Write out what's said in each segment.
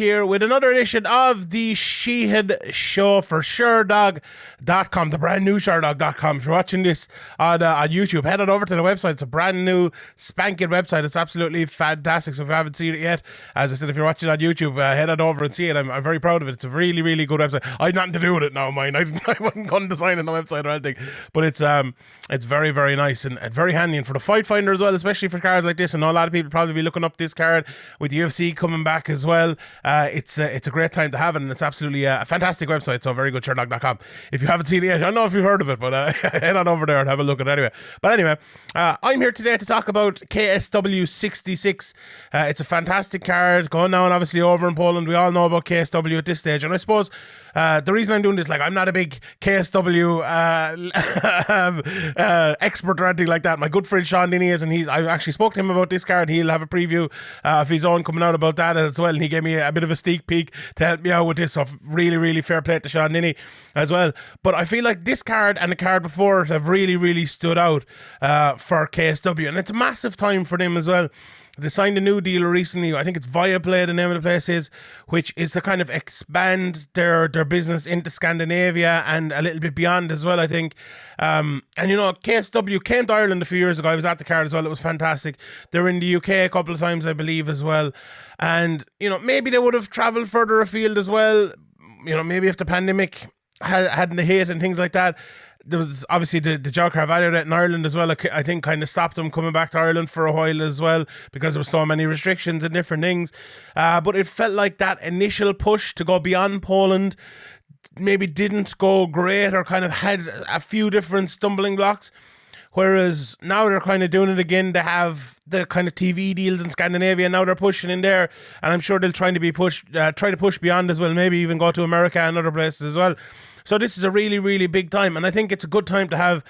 here with another edition of the Sheehan show for Sherdog.com, the brand new Sherdog.com. If you're watching this on YouTube, head on over to the website. It's a brand new spanking website. It's absolutely fantastic. So if you haven't seen it yet, as I said, if you're watching on YouTube, head on over and see it. I'm very proud of it. It's a really, really good website. I had nothing to do with it now, mine. I wasn't going to design on the website or anything, but it's very, very nice and very handy, and for the fight finder as well, especially for cards like this. I know a lot of people probably be looking up this card with the UFC coming back as well. It's a great time to have it, and it's absolutely a fantastic website. So very good, Sherdog.com. If you haven't seen it yet, I don't know if you've heard of it, but head on over there and have a look at it anyway. But anyway, I'm here today to talk about KSW 66. It's a fantastic card going down obviously over in Poland. We all know about KSW at this stage, and I suppose the reason I'm doing this, like, I'm not a big KSW expert or anything like that. My good friend Sean Dinny is, and I actually spoke to him about this card. He'll have a preview of his own coming out about that as well, and he gave me a bit of a sneak peek to help me out with this. So really, really fair play to Sean Dinny as well. But I feel like this card and the card before it have really, really stood out for KSW, and it's a massive time for them as well. They signed a new deal recently. I think it's Viaplay, the name of the place is, which is to kind of expand their business into Scandinavia and a little bit beyond as well, I think. And you know, KSW came to Ireland a few years ago. I was at the card as well. It was fantastic. They were in the UK a couple of times, I believe, as well. And, you know, maybe they would have travelled further afield as well. You know, maybe if the pandemic hadn't hit and things like that. There was obviously the Joker value rate in Ireland as well. I think kind of stopped them coming back to Ireland for a while as well, because there were so many restrictions and different things. But it felt like that initial push to go beyond Poland maybe didn't go great, or kind of had a few different stumbling blocks. Whereas now they're kind of doing it again. They have the kind of TV deals in Scandinavia, and now they're pushing in there, and I'm sure they'll try to push beyond as well. Maybe even go to America and other places as well. So this is a really, really big time, and I think it's a good time to have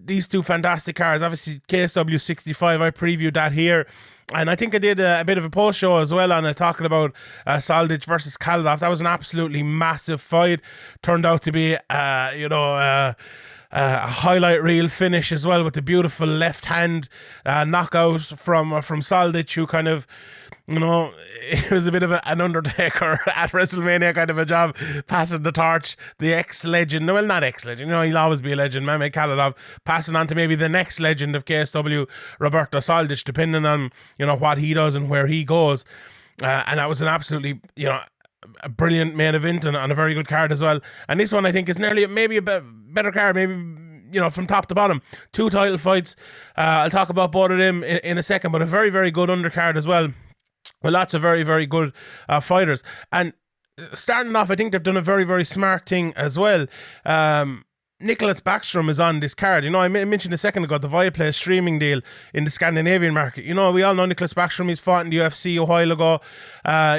these two fantastic cards. Obviously, KSW 65, I previewed that here, and I think I did a bit of a post show as well on it, talking about Soldic versus Kaladov. That was an absolutely massive fight. Turned out to be, a highlight reel finish as well, with the beautiful left hand knockout from Soldic, who kind of, you know, it was a bit of an Undertaker at WrestleMania kind of a job, passing the torch. The ex-legend, well, not ex-legend, you know, he'll always be a legend, Mehmet Kaladov, passing on to maybe the next legend of KSW, Roberto Soldic, depending on, you know, what he does and where he goes. And that was an absolutely, you know, a brilliant main event and a very good card as well. And this one, I think, is nearly maybe a better card, maybe, you know, from top to bottom. Two title fights. I'll talk about both of them in a second, but a very, very good undercard as well, with lots of very, very good fighters. And starting off, I think they've done a very, very smart thing as well. Niklas Backstrom is on this card. You know, I mentioned a second ago the Viaplay streaming deal in the Scandinavian market. You know, we all know Niklas Backstrom. He's fought in the UFC a while ago.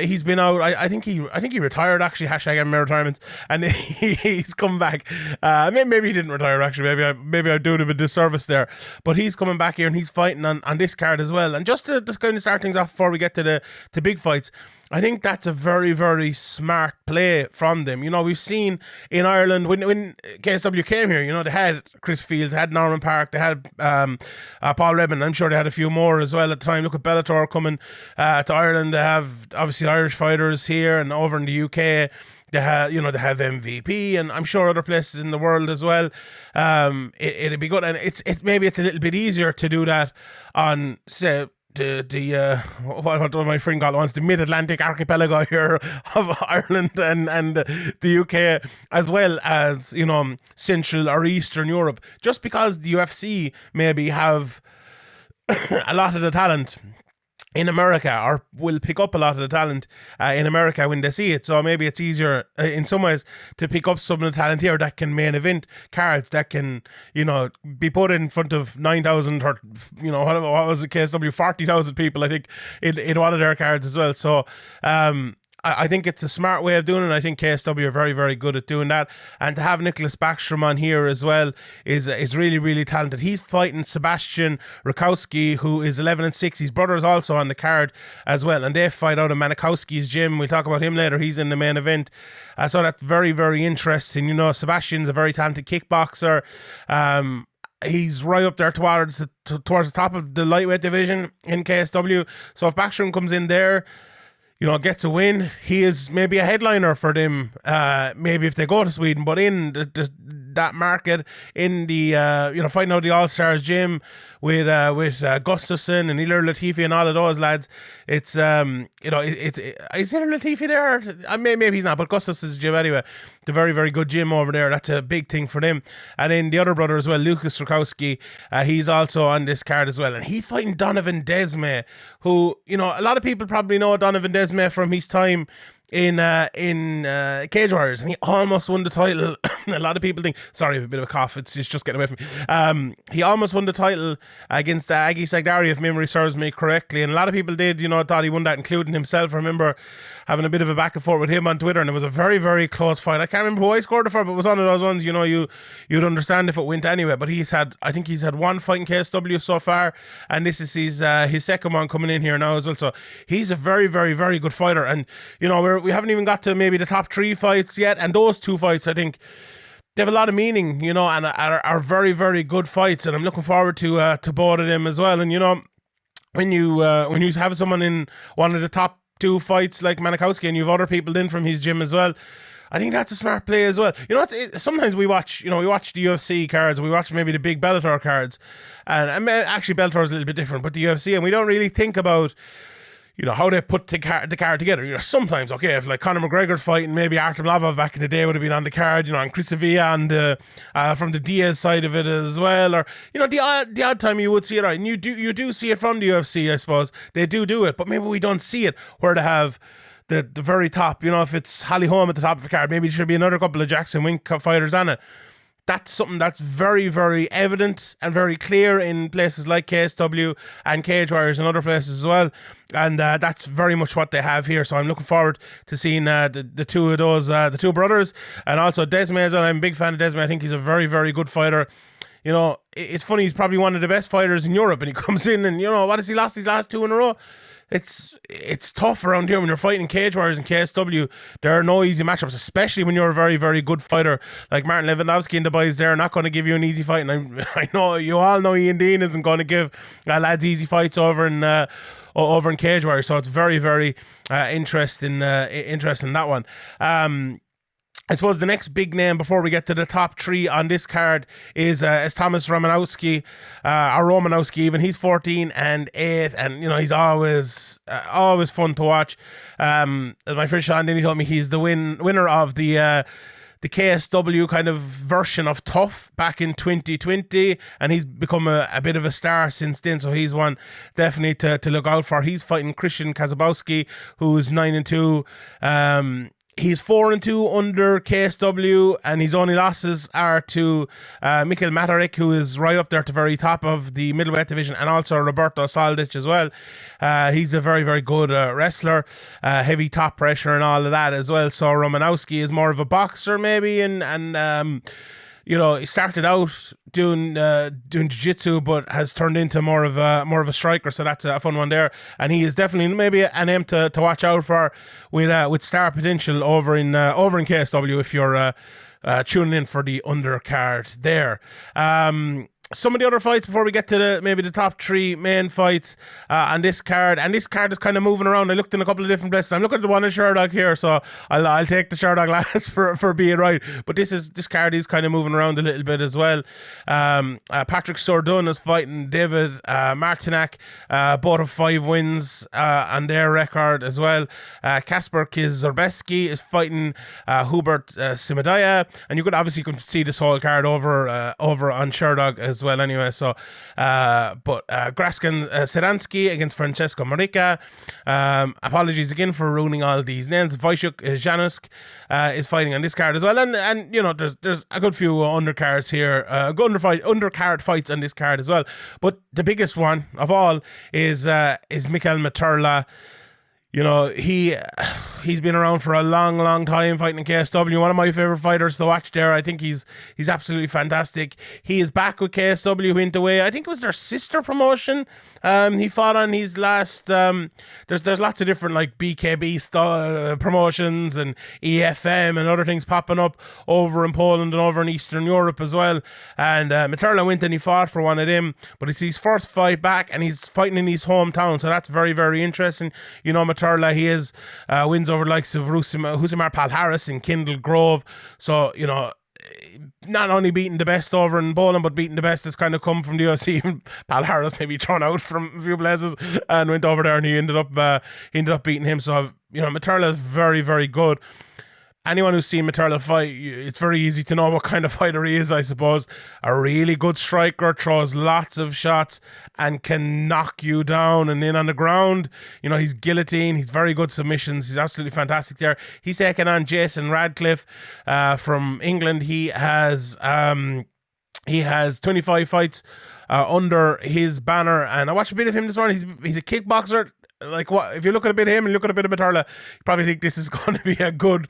He's been out. I think he retired, actually. Hashtag MMA retirement. And he's come back. Maybe he didn't retire, actually. Maybe I'm doing him a disservice there. But he's coming back here and he's fighting on this card as well. And just to kind of start things off before we get to the big fights, I think that's a very, very smart play from them. You know, we've seen in Ireland when KSW came here, you know, they had Chris Fields, they had Norman Park, they had Paul Redmond. I'm sure they had a few more as well at the time. Look at Bellator coming to Ireland. They have obviously Irish fighters here and over in the UK. They have MVP, and I'm sure other places in the world as well. It'd be good, and maybe it's a little bit easier to do that on, say, what my friend called once, the mid-Atlantic archipelago here of Ireland and the UK, as well as, you know, Central or Eastern Europe, just because the UFC maybe have a lot of the talent in America, or will pick up a lot of the talent in America when they see it. So maybe it's easier in some ways to pick up some of the talent here that can main event cards, that can, you know, be put in front of 9,000 or, you know, what was the KSW, 40,000 people, I think, in one of their cards as well. So I think it's a smart way of doing it. I think KSW are very, very good at doing that. And to have Niklas Backstrom on here as well is really, really talented. He's fighting Sebastian Rakowski, who is 11-6. His brother is also on the card as well, and they fight out of Mankowski's gym. We'll talk about him later. He's in the main event. So that's very, very interesting. You know, Sebastian's a very talented kickboxer. He's right up there towards the top of the lightweight division in KSW. So if Backstrom comes in there, gets a win, he is maybe a headliner for them, maybe if they go to Sweden, but in that market, in the, fighting out the All-Stars gym with Gustafsson and Ilir Latifi and all of those lads, it's, is Ilir Latifi there? Maybe he's not, but Gustafsson's gym anyway. It's a very, very good gym over there. That's a big thing for them. And then the other brother as well, Lukasz Rakowski, he's also on this card as well. And he's fighting Donovan Desmae, who, a lot of people probably know Donovan Desmae from his time in Cage Warriors, and he almost won the title. A lot of people think, sorry, I have a bit of a cough, it's just getting away from me. He almost won the title against Agi Sagdari, if memory serves me correctly, and a lot of people did, thought he won that, including himself. I remember having a bit of a back and forth with him on Twitter, and it was a very, very close fight. I can't remember who I scored it for, but it was one of those ones, you'd understand if it went anyway. But I think he's had one fight in KSW so far, and this is his second one coming in here now as well. So he's a very, very, very good fighter, and we haven't even got to maybe the top 3 fights yet, and those 2 fights, I think, they have a lot of meaning, and are very, very good fights, and I'm looking forward to both of them as well. And when you have someone in one of the top 2 fights like Mankowski, and you have other people in from his gym as well, I think that's a smart play as well. Sometimes we watch the UFC cards, we watch maybe the big Bellator cards, and actually Bellator is a little bit different, but the UFC, and we don't really think about how they put the card together. Sometimes, okay, if like Conor McGregor fighting maybe Artem Lobov back in the day would have been on the card, and Chris Avila and from the Diaz side of it as well, or the odd time you would see it, right? And you do see it from the UFC, I suppose. They do it, but maybe we don't see it where they have the very top. If it's Holly Holm at the top of the card, maybe there should be another couple of Jackson Wink fighters on it. That's something that's very, very evident and very clear in places like KSW and Cage Warriors and other places as well. And that's very much what they have here. So I'm looking forward to seeing the two of those, the two brothers, and also Desmae as well. I'm a big fan of Desmae. I think he's a very, very good fighter. It's funny, he's probably one of the best fighters in Europe, and he comes in and, what has he lost these last 2 in a row? It's tough around here when you're fighting Cage Warriors and KSW. There are no easy matchups, especially when you're a very, very good fighter like Martin Lewandowski and the boys. They're not going to give you an easy fight, and I know you all know Ian Dean isn't going to give lads easy fights over in Cage Warriors. So it's very, very interesting that one. I suppose the next big name before we get to the top 3 on this card is Tomasz Romanowski, or Romanowski even. He's 14-8, and he's always fun to watch. As my friend Sean Denny told me, he's the winner of the KSW kind of version of Tough back in 2020, and he's become a bit of a star since then. So he's one definitely to look out for. He's fighting Krystian Kaszubowski, who's 9-2. He's 4-2 under KSW, and his only losses are to Michal, who is right up there at the very top of the middleweight division, and also Roberto Soldic as well. He's a very, very good wrestler, heavy top pressure and all of that as well. So Romanowski is more of a boxer maybe, and he started out doing jiu-jitsu, but has turned into more of a striker. So that's a fun one there, and he is definitely maybe a name to watch out for with star potential over in KSW if you're tuning in for the undercard there. Some of the other fights before we get to maybe the top 3 main fights on this card, and this card is kind of moving around. I looked in a couple of different places. I'm looking at the one in Sherdog here, so I'll take the Sherdog last for being right. But this card is kind of moving around a little bit as well. Patrick Sordun is fighting David Martinak, both of 5 wins on their record as well. Kasper Kizorbeski is fighting Hubert Simadaya, and you could see this whole card over on Sherdog as well anyway. So but Graskan Sedansky against Francesco Marica. Apologies again for ruining all these names. Wojciech Janusk is fighting on this card as well, and there's a good few undercards here, undercard fights on this card as well. But the biggest one of all is Michal Materla. he's been around for a long, long time fighting in KSW. One of my favorite fighters to watch there. I think he's absolutely fantastic. He is back with KSW Intaway. I think it was their sister promotion. He fought on his last. There's lots of different like BKB promotions and EFM and other things popping up over in Poland and over in Eastern Europe as well. And Materla went and he fought for one of them, but it's his first fight back and he's fighting in his hometown, so that's very, very interesting. You know, Materla, he has wins over the likes of Husimar Palhares in Kindle Grove, so you know, not only beating the best over in Poland, but beating the best that's kind of come from the UFC. Palhares maybe thrown out from a few places and went over there, and he ended up beating him. So you know, Materla is very, very good. Anyone who's seen Materla fight, it's very easy to know what kind of fighter he is, I suppose. A really good striker, throws lots of shots and can knock you down and in on the ground. You know, he's guillotine, he's very good submissions, he's absolutely fantastic there. He's taking on Jason Radcliffe from England. He has 25 fights under his banner, and I watched a bit of him this morning. He's a kickboxer. Like, what if you look at a bit of him and look at a bit of Materla, you probably think this is going to be a good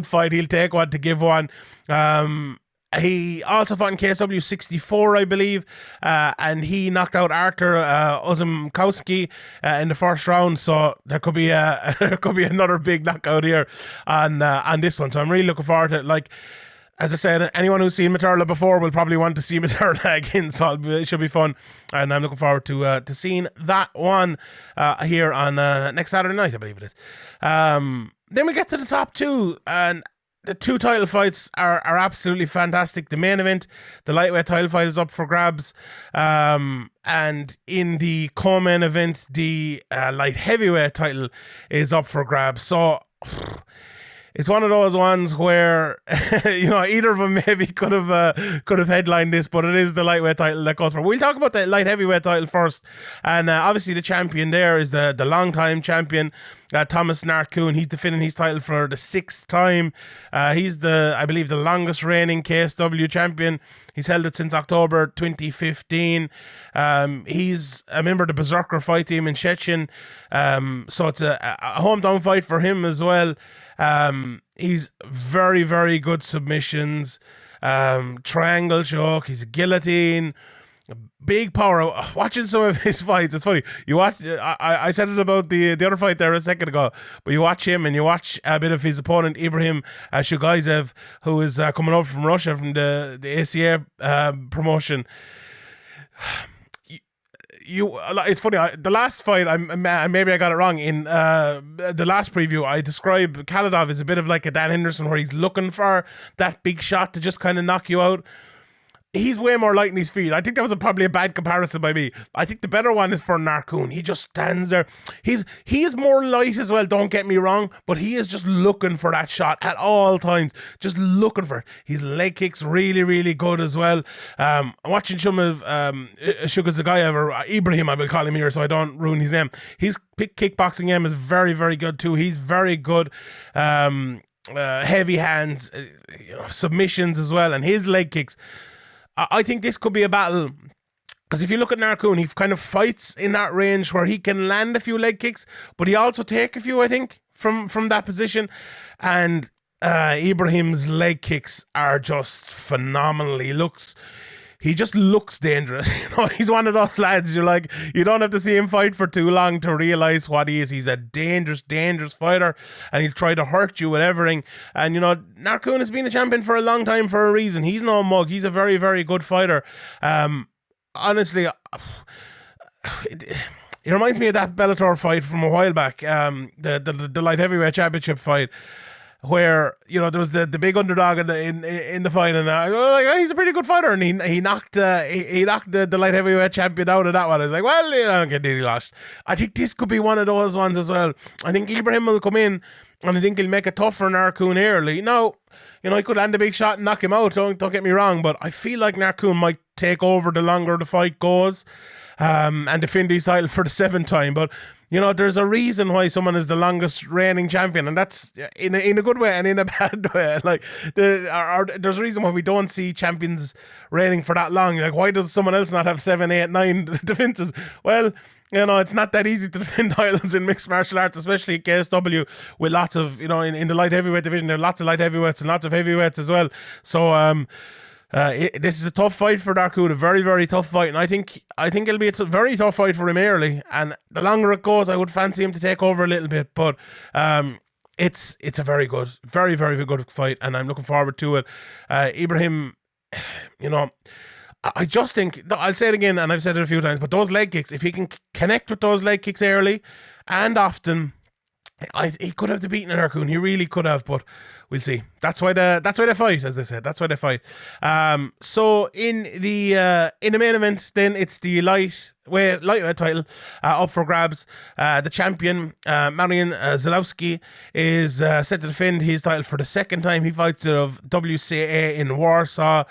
fight. He'll take one to give one. He also fought in KSW 64, I believe, and he knocked out Artur Ozymkowski in the first round. So there could be another big knockout here on this one. So I'm really looking forward to it. Like, as I said, anyone who's seen Materla before will probably want to see Materla again, so it should be fun. And I'm looking forward to seeing that one here on next Saturday night, I believe it is. Then we get to the top two, and the two title fights are absolutely fantastic. The main event, the lightweight title fight, is up for grabs. And in the co-main event, the light heavyweight title is up for grabs. So it's one of those ones where you know, either of them maybe could have headlined this, but it is the lightweight title that goes for. We'll talk about the light heavyweight title first, and obviously the champion there is the long-time champion, Tomasz Narkun. He's defending his title for the 6th time. He's I believe the longest reigning KSW champion. He's held it since October 2015. He's a member of the Berserker fight team in Szczecin, so it's a hometown fight for him as well. He's very, very good submissions, triangle choke, he's a guillotine, big power. Watching some of his fights, it's funny. You watch, I said it about the other fight there a second ago, but you watch him and you watch a bit of his opponent, Ibragim Chuzhigaev, who is coming over from Russia from the ACA promotion. It's funny. The last fight, maybe I got it wrong. In the last preview, I described Kaladov as a bit of like a Dan Henderson, where he's looking for that big shot to just kind of knock you out. He's way more light in his feet. I think that was probably a bad comparison by me. I think the better one is for Narkun. He just stands there. He is more light as well, don't get me wrong, but he is just looking for that shot at all times. Just looking for it. His leg kicks really, really good as well. I'm watching some of Shugazagayev, or Ibrahim, I will call him here so I don't ruin his name. His kickboxing game is very, very good too. He's very good. Heavy hands, submissions as well, and his leg kicks. I think this could be a battle, because if you look at Narkun, he kind of fights in that range where he can land a few leg kicks, but he also take a few, I think, from that position. And Ibrahim's leg kicks are just phenomenal. He just looks dangerous. You know, he's one of those lads you're like, you don't have to see him fight for too long to realize what he is. He's a dangerous, dangerous fighter, and he'll try to hurt you with everything. And you know, Narkun has been a champion for a long time for a reason. He's no mug. He's a very, very good fighter. Honestly, it reminds me of that Bellator fight from a while back, the light heavyweight championship fight, where, you know, there was the big underdog in the fight, and I was like, oh, he's a pretty good fighter, and he knocked the light heavyweight champion out of that one. I was like, well, I don't get he lost. I think this could be one of those ones as well. I think Ibrahim will come in, and I think he'll make it tough for Narkun early. Now, you know, he could land a big shot and knock him out, don't get me wrong, but I feel like Narkun might take over the longer the fight goes, and defend his title for the 7th time. But you know, there's a reason why someone is the longest reigning champion, and that's in a good way and in a bad way. Like, there's a reason why we don't see champions reigning for that long. Like, why does someone else not have 7, 8, 9 defenses? Well, You know, it's not that easy to defend titles in mixed martial arts, especially at KSW, with lots of, you know, in the light heavyweight division, there are lots of light heavyweights and lots of heavyweights as well. So, this is a tough fight for Narkun, a very, very tough fight, and I think it'll be a very tough fight for him early. And the longer it goes, I would fancy him to take over a little bit. But it's a very good, very, very good fight, and I'm looking forward to it. Ibrahim, you know, I just think, I'll say it again, and I've said it a few times, but those leg kicks, if he can connect with those leg kicks early and often, he could have beaten Narkun. He really could have, but we'll see. That's why they fight, as I said. That's why they fight. So in the main event, then it's the lightweight title up for grabs. The champion, Marian Ziolkowski, is set to defend his title for the second time. He fights out of WCA in Warsaw.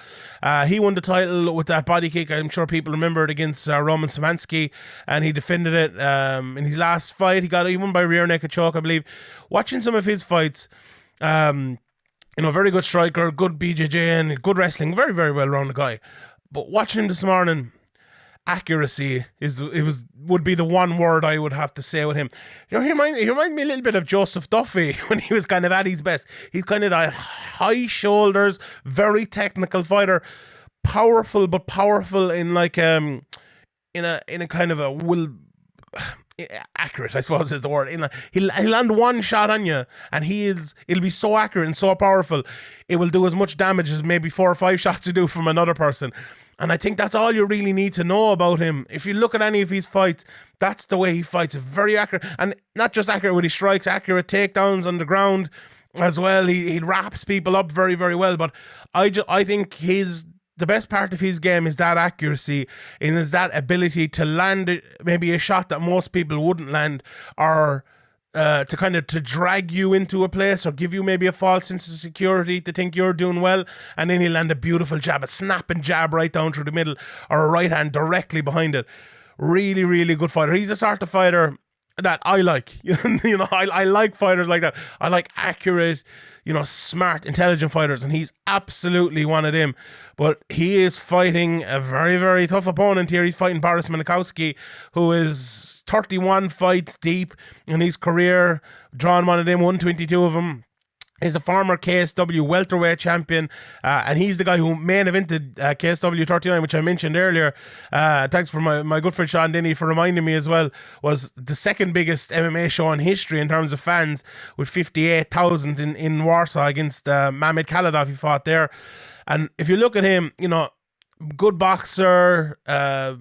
He won the title with that body kick. I'm sure people remember it against Roman Szymanski, and he defended it in his last fight. He won by rear naked choke, I believe. Watching some of his fights, you know, very good striker, good BJJ, and good wrestling, very, very well-rounded guy. But watching him this morning, accuracy would be the one word I would have to say with him. You know, he reminds me a little bit of Joseph Duffy when he was kind of at his best. He's kind of that high shoulders, very technical fighter, powerful, but powerful in like in a kind of a accurate, I suppose is the word. He'll land one shot on you, and it'll be so accurate and so powerful, it will do as much damage as maybe 4 or 5 shots to do from another person. And I think that's all you really need to know about him. If you look at any of his fights, that's the way he fights. Very accurate, and not just accurate when he strikes, accurate takedowns on the ground as well. He wraps people up very, very well. But I think the best part of his game is that accuracy, and is that ability to land maybe a shot that most people wouldn't land, or to drag you into a place, or give you maybe a false sense of security to think you're doing well, and then he'll land a beautiful jab, a snapping jab right down through the middle, or a right hand directly behind it. Really, really good fighter. He's the sort of fighter that I like. You know, I like fighters like that. I like accurate, you know, smart, intelligent fighters, and he's absolutely one of them. But he is fighting a very, very tough opponent here. He's fighting Borys Mankowski, who is 31 fights deep in his career, drawn one of them, 122 of them. He's a former KSW welterweight champion, and he's the guy who main evented KSW 39, which I mentioned earlier. Thanks for my good friend Sean Denny for reminding me as well. Was the second biggest MMA show in history in terms of fans, with 58,000 in Warsaw against Mamed Khalidov. He fought there. And if you look at him, you know, good boxer. I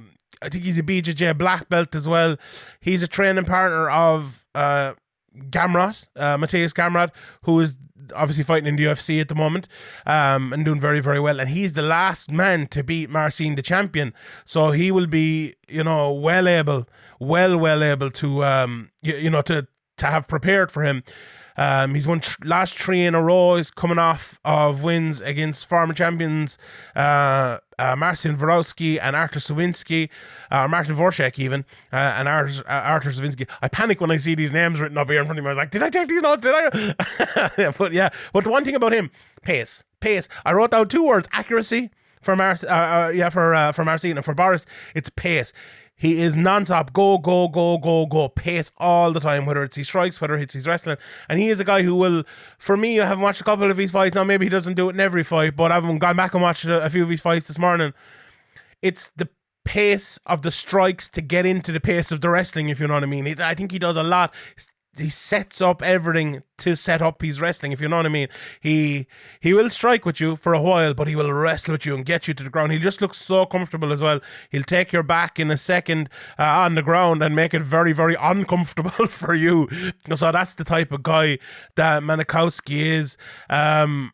think he's a BJJ black belt as well. He's a training partner of Gamrot, Matthias Gamrot, who is obviously fighting in the UFC at the moment, and doing very, very well. And he's the last man to beat Marcin, the champion. So he will be, you know, well able to, you know, to have prepared for him. He's won last 3 in a row. He's coming off of wins against former champions Marcin Vorowski and Artur Sawinski, Martin Vorshak even, and Artur Sawinski. I panic when I see these names written up here in front of me. I was like, did I take these notes? Did I? But the one thing about him, pace. I wrote down 2 words: accuracy for Marcin, and for Borys, it's pace. He is non-stop, go, pace all the time, whether it's his strikes, whether it's his wrestling. And he is a guy who will, for me, I haven't watched a couple of his fights. Now, maybe he doesn't do it in every fight, but I've gone back and watched a few of his fights this morning. It's the pace of the strikes to get into the pace of the wrestling, if you know what I mean. I think he does a lot. He sets up everything to set up his wrestling, if you know what I mean. He will strike with you for a while, but he will wrestle with you and get you to the ground. He just looks so comfortable as well. He'll take your back in a second on the ground and make it very, very uncomfortable for you. So that's the type of guy that Mankowski is. And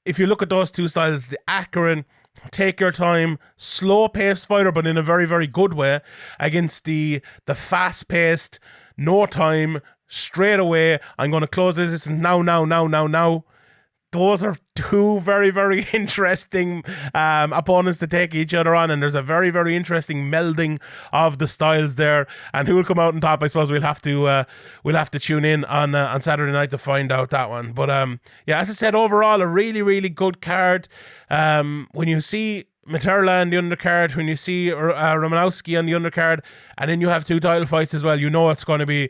if you look at those two styles, the accurate, take your time, slow-paced fighter, but in a very, very good way, against the fast-paced, no time, straight away, I'm going to close this now. Those are 2 very, very interesting opponents to take each other on, and there's a very, very interesting melding of the styles there. And who will come out on top? I suppose we'll have to tune in on Saturday night to find out that one. But as I said, overall a really, really good card. When you see Materla on the undercard, when you see Romanowski on the undercard, and then you have 2 title fights as well, you know it's going to be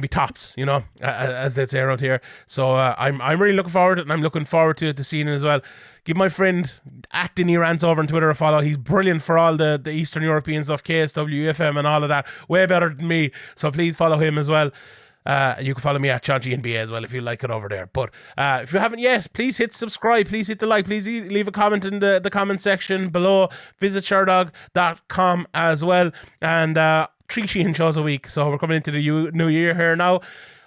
tops, you know, as they say around here. So I'm really looking forward to it, and I'm looking forward to seeing it as well. Give my friend @DinnyRants over on Twitter a follow. He's brilliant for all the Eastern European stuff, KSW, FM and all of that. Way better than me. So please follow him as well. You can follow me at ChonGNBA as well if you like it over there. But if you haven't yet, please hit subscribe, please hit the like, please leave a comment in the comment section below. Visit Sherdog.com as well. And 3 Sheehan shows a week, so we're coming into the new year here now.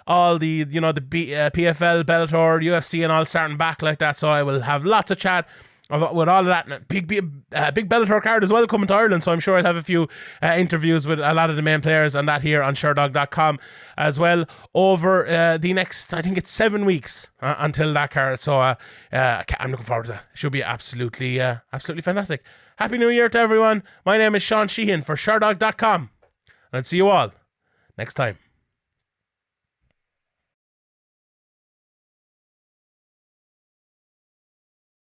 All the PFL, Bellator, UFC and all starting back like that, so I will have lots of chat with all of that. And big Bellator card as well coming to Ireland, so I'm sure I'll have a few interviews with a lot of the main players and that here on Sherdog.com as well over the next, I think it's 7 weeks until that card. So I'm looking forward to that. It should be absolutely fantastic. Happy New Year to everyone. My name is Sean Sheehan for Sherdog.com, and I'll see you all next time.